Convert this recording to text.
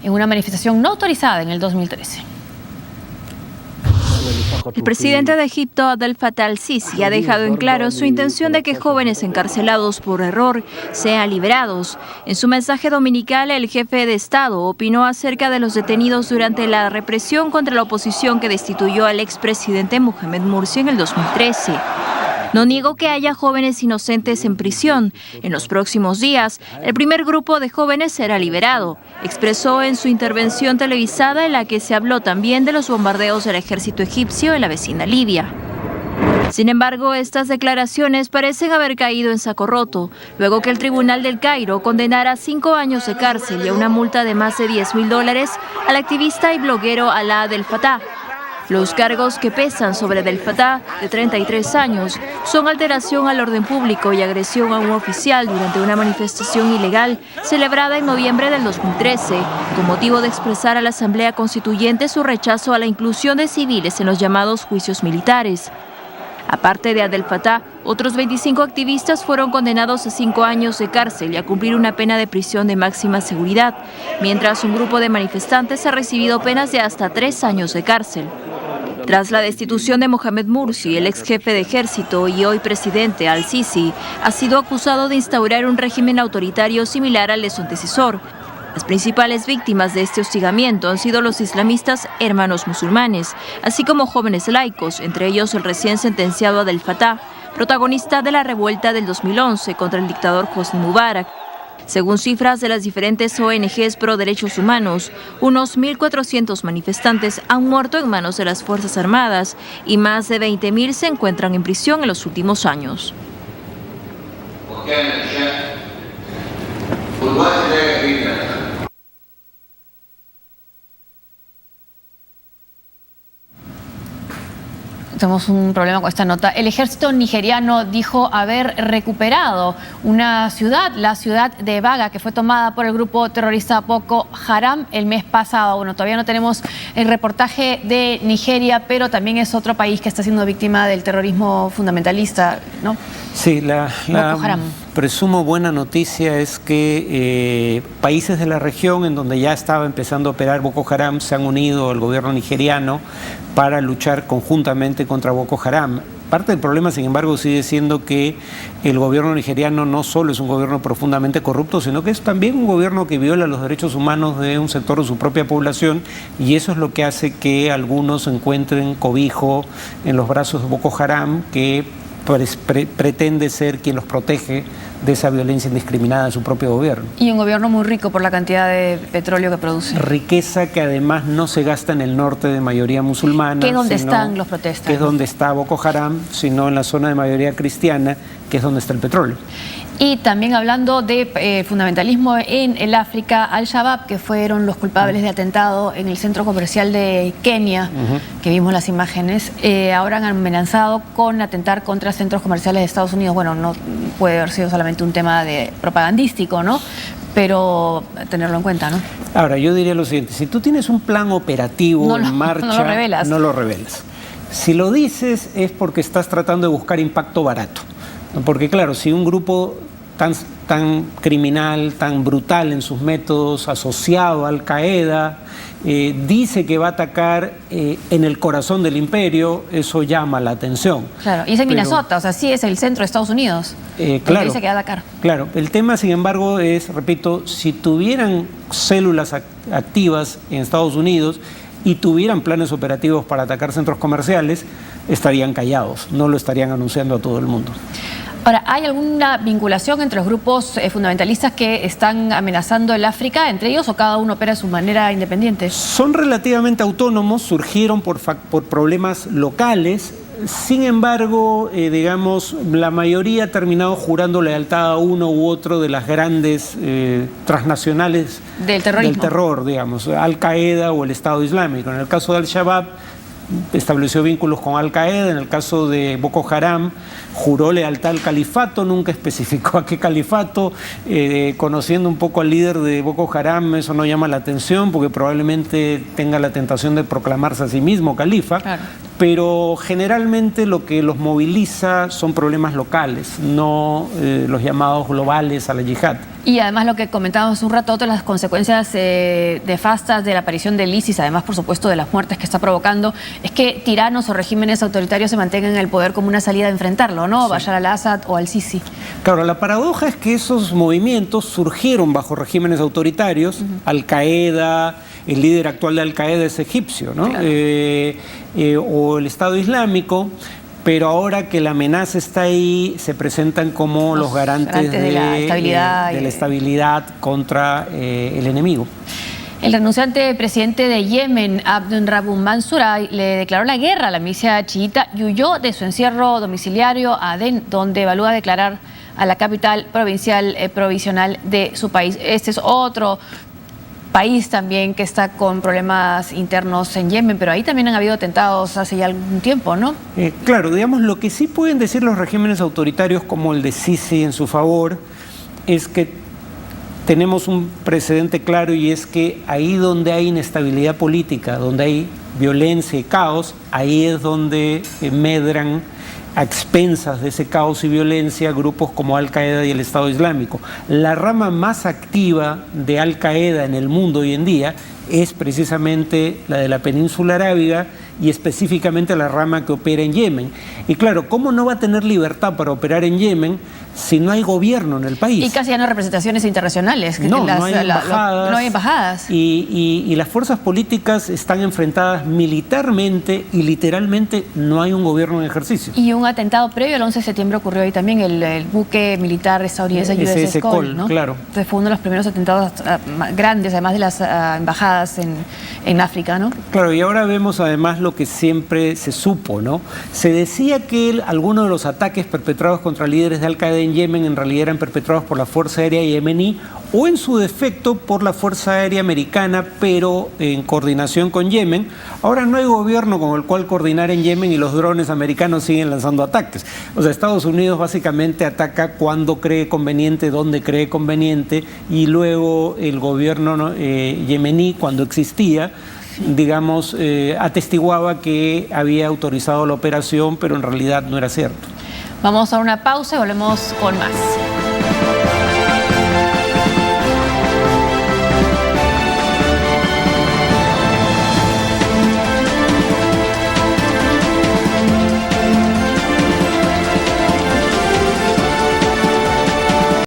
en una manifestación no autorizada en el 2013. El presidente de Egipto, Abdel Fattah al-Sisi, ha dejado en claro su intención de que jóvenes encarcelados por error sean liberados. En su mensaje dominical, el jefe de Estado opinó acerca de los detenidos durante la represión contra la oposición que destituyó al expresidente Mohamed Morsi en el 2013. No niego que haya jóvenes inocentes en prisión. En los próximos días, el primer grupo de jóvenes será liberado, expresó en su intervención televisada en la que se habló también de los bombardeos del ejército egipcio en la vecina Libia. Sin embargo, estas declaraciones parecen haber caído en saco roto, luego que el Tribunal del Cairo condenara a 5 años de cárcel y a una multa de más de $10.000 al activista y bloguero Alaa Abdel Fattah. Los cargos que pesan sobre Abdel Fattah, de 33 años, son alteración al orden público y agresión a un oficial durante una manifestación ilegal celebrada en noviembre del 2013, con motivo de expresar a la Asamblea Constituyente su rechazo a la inclusión de civiles en los llamados juicios militares. Aparte de Abdel Fattah, otros 25 activistas fueron condenados a 5 años de cárcel y a cumplir una pena de prisión de máxima seguridad, mientras un grupo de manifestantes ha recibido penas de hasta 3 años de cárcel. Tras la destitución de Mohamed Morsi, el ex jefe de ejército y hoy presidente al-Sisi ha sido acusado de instaurar un régimen autoritario similar al de su antecesor. Las principales víctimas de este hostigamiento han sido los islamistas Hermanos Musulmanes, así como jóvenes laicos, entre ellos el recién sentenciado Abdel Fattah, protagonista de la revuelta del 2011 contra el dictador Hosni Mubarak. Según cifras de las diferentes ONGs pro derechos humanos, unos 1.400 manifestantes han muerto en manos de las Fuerzas Armadas y más de 20.000 se encuentran en prisión en los últimos años. Tenemos un problema con esta nota. El ejército nigeriano dijo haber recuperado una ciudad, la ciudad de Baga, que fue tomada por el grupo terrorista Boko Haram el mes pasado. Bueno, todavía no tenemos el reportaje de Nigeria, pero también es otro país que está siendo víctima del terrorismo fundamentalista, ¿no? Sí, la presumo buena noticia es que países de la región en donde ya estaba empezando a operar Boko Haram se han unido al gobierno nigeriano para luchar conjuntamente contra Boko Haram. Parte del problema, sin embargo, sigue siendo que el gobierno nigeriano no solo es un gobierno profundamente corrupto, sino que es también un gobierno que viola los derechos humanos de un sector de su propia población, y eso es lo que hace que algunos encuentren cobijo en los brazos de Boko Haram, que pretende ser quien los protege de esa violencia indiscriminada de su propio gobierno. Y un gobierno muy rico por la cantidad de petróleo que produce. Riqueza que además no se gasta en el norte de mayoría musulmana. Que es donde están los protestas. Que es donde está Boko Haram, sino en la zona de mayoría cristiana, que es donde está el petróleo. Y también hablando de fundamentalismo en el África, Al-Shabaab, que fueron los culpables de atentado en el centro comercial de Kenia, que vimos las imágenes, ahora han amenazado con atentar contra centros comerciales de Estados Unidos. Bueno, no puede haber sido solamente un tema propagandístico, ¿no? Pero tenerlo en cuenta, ¿no? Ahora, yo diría lo siguiente: si tú tienes un plan operativo en marcha, no lo revelas. Si lo dices es porque estás tratando de buscar impacto barato. Porque claro, si un grupo tan criminal, tan brutal en sus métodos, asociado a Al-Qaeda, dice que va a atacar en el corazón del imperio, eso llama la atención. Claro, y es en Minnesota, o sea, sí es el centro de Estados Unidos. Claro, dice que va a atacar. Claro, el tema, sin embargo, es, repito, si tuvieran células activas en Estados Unidos y tuvieran planes operativos para atacar centros comerciales, estarían callados, no lo estarían anunciando a todo el mundo. Ahora, ¿hay alguna vinculación entre los grupos fundamentalistas que están amenazando el África entre ellos, o cada uno opera de su manera independiente? Son relativamente autónomos, surgieron por problemas locales. Sin embargo, digamos, la mayoría ha terminado jurando lealtad a uno u otro de las grandes transnacionales del terror, digamos, Al-Qaeda o el Estado Islámico. En el caso de Al-Shabaab, estableció vínculos con Al-Qaeda. En el caso de Boko Haram, juró lealtad al califato, nunca especificó a qué califato. Conociendo un poco al líder de Boko Haram, eso no llama la atención porque probablemente tenga la tentación de proclamarse a sí mismo califa. Claro. pero generalmente lo que los moviliza son problemas locales, no los llamados globales a la yihad. Y además lo que comentábamos un rato, las consecuencias nefastas de la aparición del ISIS, además por supuesto de las muertes que está provocando, es que tiranos o regímenes autoritarios se mantengan en el poder como una salida a enfrentarlo, ¿no? Sí. Bashar al-Assad o al-Sisi. Claro, la paradoja es que esos movimientos surgieron bajo regímenes autoritarios. Al-Qaeda, el líder actual de Al-Qaeda es egipcio, ¿no? Claro. O el Estado Islámico. Pero ahora que la amenaza está ahí, se presentan como los garantes de la estabilidad contra el enemigo. El renunciante presidente de Yemen, Abdel Rabu Mansur, le declaró la guerra a la milicia chiita y huyó de su encierro domiciliario a Adén, donde evalúa declarar a la capital provisional de su país. Este es otro país también que está con problemas internos en Yemen, pero ahí también han habido atentados hace ya algún tiempo, ¿no? Claro, digamos, lo que sí pueden decir los regímenes autoritarios como el de Sisi en su favor es que tenemos un precedente claro, y es que ahí donde hay inestabilidad política, donde hay violencia y caos, ahí es donde medran a expensas de ese caos y violencia grupos como Al-Qaeda y el Estado Islámico. La rama más activa de Al-Qaeda en el mundo hoy en día es precisamente la de la península arábiga y específicamente la rama que opera en Yemen. Y claro, ¿cómo no va a tener libertad para operar en Yemen si no hay gobierno en el país? Y casi ya no hay representaciones internacionales. No hay embajadas. No hay embajadas. Y las fuerzas políticas están enfrentadas militarmente y literalmente no hay un gobierno en ejercicio. Y un atentado previo al 11 de septiembre ocurrió ahí también, el buque militar estadounidense USS Cole, ¿no? Claro. Entonces fue uno de los primeros atentados grandes, además de las embajadas en África, ¿no? Claro, y ahora vemos además lo que siempre se supo, ¿no? Se decía que algunos de los ataques perpetrados contra líderes de Al-Qaeda en Yemen en realidad eran perpetrados por la Fuerza Aérea yemení o en su defecto por la Fuerza Aérea Americana, pero en coordinación con Yemen. Ahora no hay gobierno con el cual coordinar en Yemen y los drones americanos siguen lanzando ataques. O sea, Estados Unidos básicamente ataca cuando cree conveniente, donde cree conveniente, y luego el gobierno yemení, cuando existía, digamos, atestiguaba que había autorizado la operación, pero en realidad no era cierto. Vamos a una pausa y volvemos con más.